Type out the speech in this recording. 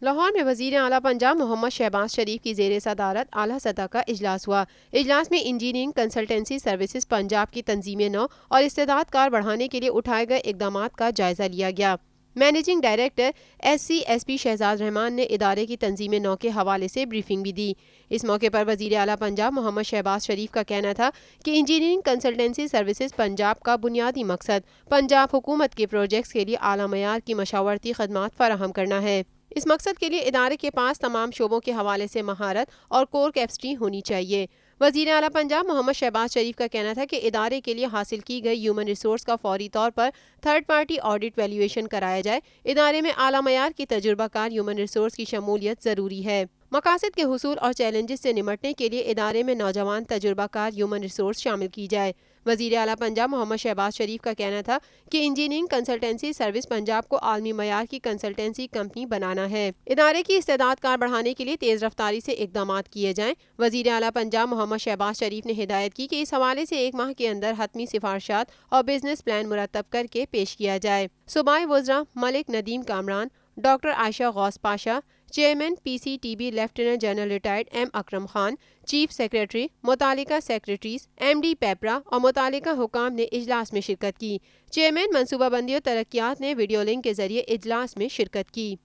لاہور میں وزیر اعلیٰ پنجاب محمد شہباز شریف کی زیر صدارت اعلیٰ سطح کا اجلاس ہوا۔ اجلاس میں انجینئرنگ کنسلٹنسی سروسز پنجاب کی تنظیم نو اور استعداد کار بڑھانے کے لیے اٹھائے گئے اقدامات کا جائزہ لیا گیا۔ Managing director S P Shahzad Rehman نے ادارے کی تنظیم نو کے حوالے سے بریفنگ بھی دی۔ اس موقع پر وزیر اعلیٰ پنجاب محمد شہباز شریف کا کہنا تھا کہ انجینئرنگ کنسلٹنسی سروسز پنجاب کا بنیادی مقصد پنجاب حکومت کے پروجیکٹس کے لیے اعلیٰ معیار کی مشاورتی خدمات فراہم کرنا ہے۔ اس مقصد کے لیے ادارے کے پاس تمام شعبوں کے حوالے سے مہارت اور کور کیپیسٹی ہونی چاہیے۔ وزیر اعلیٰ پنجاب محمد شہباز شریف کا کہنا تھا کہ ادارے کے لیے حاصل کی گئی ہیومن ریسورس کا فوری طور پر تھرڈ پارٹی آڈٹ ویلیویشن کرایا جائے۔ ادارے میں اعلیٰ معیار کی تجربہ کار ہیومن ریسورس کی شمولیت ضروری ہے۔ مقاصد کے حصول اور چیلنجز سے نمٹنے کے لیے ادارے میں نوجوان تجربہ کار ہیومن ریسورس شامل کی جائے۔ وزیر اعلیٰ پنجاب محمد شہباز شریف کا کہنا تھا کہ انجینئرنگ کنسلٹنسی سروس پنجاب کو عالمی معیار کی کنسلٹنسی کمپنی بنانا ہے۔ ادارے کی استعداد کار بڑھانے کے لیے تیز رفتاری سے اقدامات کیے جائیں۔ وزیر اعلیٰ پنجاب محمد شہباز شریف نے ہدایت کی کہ اس حوالے سے 1 ماہ کے اندر حتمی سفارشات اور بزنس پلان مرتب کر کے پیش کیا جائے۔ صوبائی وزراء Malik Nadeem Kamran, doctor Ayesha Ghaus Pasha, chairman P C T B lieutenant general retired M Akram Khan, chief secretary, متعلقہ سیکریٹریز، ایم ڈی پیپرا اور متعلقہ حکام نے اجلاس میں شرکت کی۔ چیئرمین منصوبہ بندی و ترقیات نے ویڈیو لنک کے ذریعے اجلاس میں شرکت کی۔